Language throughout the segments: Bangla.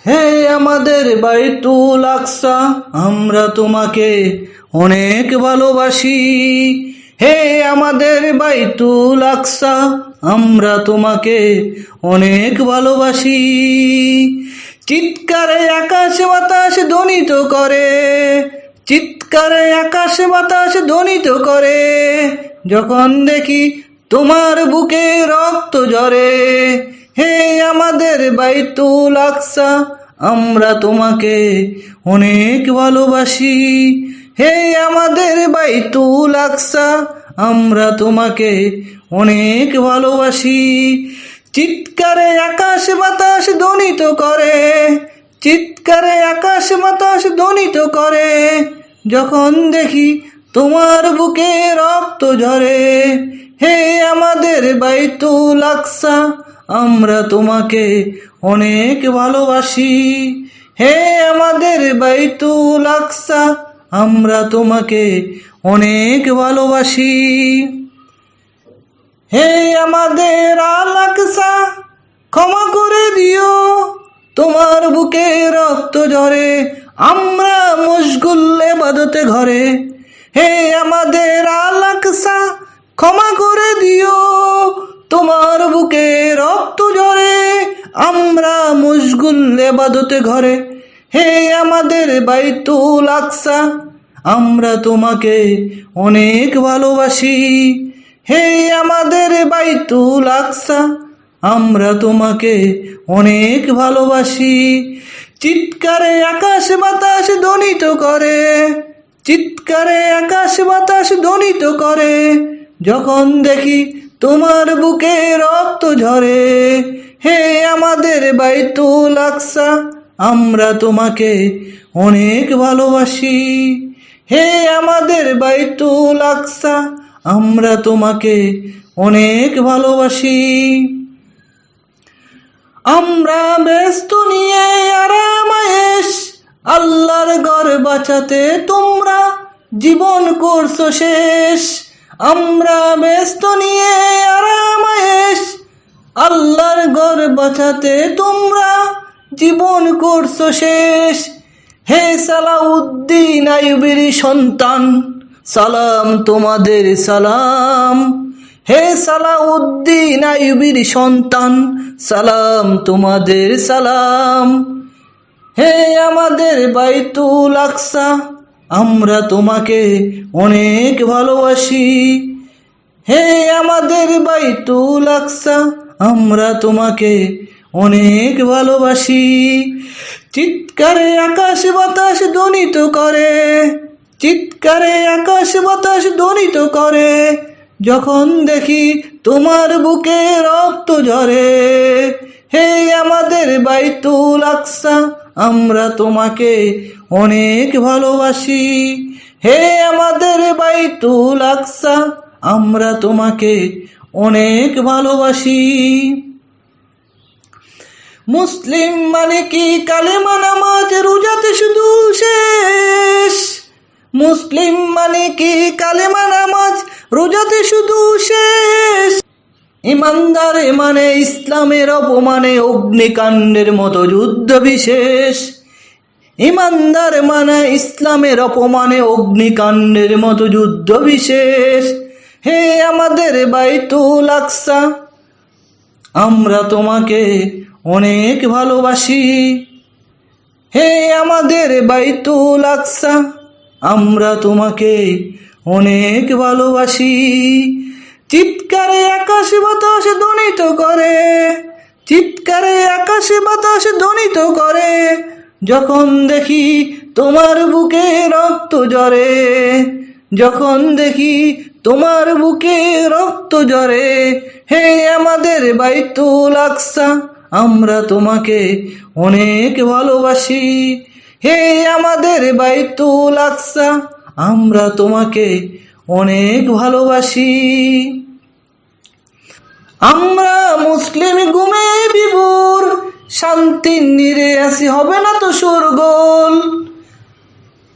হে আমাদের বাইতুল আকসা, আমরা তোমাকে অনেক ভালোবাসি। হে আমাদের বাইতুল আকসা, আমরা তোমাকে অনেক ভালোবাসি। চিৎকারে আকাশ বাতাস ধ্বনিত করে, চিৎকারে আকাশ বাতাস ধ্বনিত করে, যখন দেখি তোমার বুকে রক্ত ঝরে। হে আমাদের বাইতুল আকসা, আমরা তোমাকে অনেক ভালোবাসি। হে আমাদের বাইতুল আকসা, আমরা তোমাকে অনেক ভালোবাসি। চিৎকারে আকাশ বাতাস ধ্বনিত করে, চিৎকারে আকাশ বাতাস ধ্বনিত করে, যখন দেখি তোমার বুকে রক্ত ঝরে। হে আমাদের বাইতুল আকসা, আমরা তোমাকে অনেক ভালোবাসি। হে আমাদের বাইতুল আকসা, আমরা তোমাকে অনেক ভালোবাসি। হে আমাদের আল আকসা, ক্ষমা করে দিও, তোমার বুকে রক্ত ঝরে, আমরা মশগুল ইবাদতে ঘরে। হে আমাদের আল আকসা, ক্ষমা করে দিও, তোমার বুকে রক্ত ঝরে, আমরা মশগুল ইবাদতে ঘরে। হে আমাদের বাইতুল আকসা, আমরা তোমাকে অনেক ভালোবাসি। হে আমাদের বাইতুল আকসা, আমরা তোমাকে অনেক ভালোবাসি। চিৎকারে আকাশ বাতাস ধ্বনিত করে, চিৎকারে আকাশ বাতাস ধ্বনিত করে, যখন দেখি তোমার বুকে রক্ত ঝরে। হে আমাদের বাইতুল আকসা, আমরা তোমাকে অনেক ভালোবাসি। হে আমাদের বাইতুল আকসা, আমরা তোমাকে অনেক ভালোবাসি। আমরা ব্যস্ত নিয়ে আরামায়েশ, আল্লাহর ঘর বাঁচাতে তোমরা জীবন করছো শেষ। আমরা ব্যস্ত নিয়ে আরামায়েশ, আল্লাহর ঘর বাঁচাতে তোমরা জীবন করছো শেষ। হে সালাউদ্দিন আইয়ুবীর সন্তান, সালাম তোমাদের সালাম। হে সালাউদ্দিন আইয়ুবীর সন্তান, সালাম তোমাদের সালাম। হে আমাদের বাইতুল আকসা, আমরা তোমাকে অনেক ভালোবাসি। হে আমাদের বাইতুল আকসা, আমরা তোমাকে অনেক ভালোবাসি। চিৎকারে আকাশ বাতাস ধ্বনিত করে, চিৎকারে আকাশ বাতাস ধ্বনিত করে, যখন দেখি তোমার বুকে রক্ত ঝরে। হে আমাদের বাইতুল আকসা, আমরা তোমাকে অনেক ভালোবাসি। হে আমাদের বাইতুল আকসা, আমরা তোমাকে অনেক ভালোবাসি। মুসলিম মানে কি কালেমা নামাজ রোজাতে শুধু শেষ। মুসলিম মানে কি কালেমা নামাজ রোজাতে শুধু শেষ। ইমানদার মানে ইসলামের অপমানে অগ্নিকাণ্ডের মতো যুদ্ধ বিশেষ। ইমানদার মানে ইসলামের অপমানে অগ্নিকাণ্ডের মতো যুদ্ধ বিশেষ। হে আমাদের বাইতুল আকসা, আমরা তোমাকে অনেক ভালোবাসি। হে আমাদের বাইতুল আকসা, আমরা তোমাকে অনেক ভালোবাসি। চিৎকারে আকাশ বাতাস ধ্বনিত করে, চিৎকারে আকাশ বাতাস ধ্বনিত করে, যখন দেখি তোমার বুকে রক্ত ঝরে। যখন দেখি তোমার বুকে রক্ত ঝরে। হে আমাদের বাইতুল আকসা, আমরা তোমাকে অনেক ভালোবাসি। হে আমাদের বাইতুল আকসা, আমরা তোমাকে অনেক ভালোবাসি। আমরা মুসলিম ঘুমে বিভোর, শান্তির নীড়ে আসি হবে না তো শোরগোল।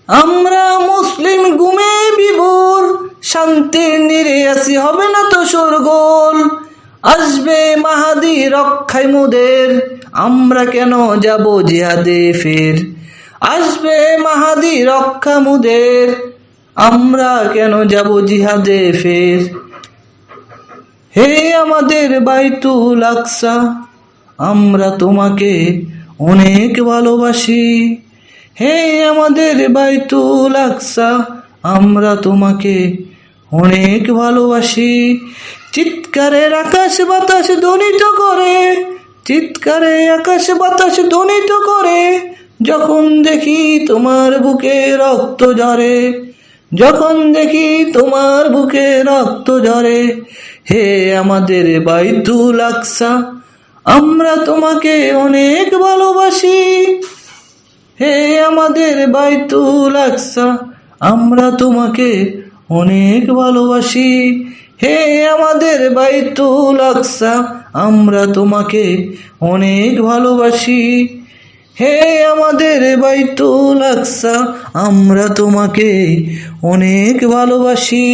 আমরা মুসলিম ঘুমে বিভোর, শান্তির নীড়ে আসি হবে না তো শোরগোল। আসবে মাহাদি রক্ষায় মোদের, আমরা কেন যাব জিহাদে ফের, আসবে মাহাদি রক্ষা মুদের, আমরা কেন যাব জিহাদে ফের। হে আমাদের বাইতুল আকসা, আমরা তোমাকে অনেক ভালোবাসি। হে আমাদের বাইতুল আকসা, আমরা তোমাকে অনেক ভালোবাসি। চিৎকারের আকাশ বাতাস ধ্বনিত করে, চিৎকারে আকাশ বাতাস ধ্বনিত করে, যখন দেখি তোমার বুকে রক্ত ঝরে, যখন দেখি তোমার বুকে রক্ত ঝরে। হে আমাদের বাইতুল আকসা, আমরা তোমাকে অনেক ভালোবাসি। হে আমাদের বাইতুল আকসা, আমরা তোমাকে অনেক ভালোবাসি। হে আমাদের বাইতুল আকসা, আমরা তোমাকে অনেক ভালোবাসি। হে আমাদের বাইতুল আকসা, আমরা তোমাকে অনেক ভালোবাসি।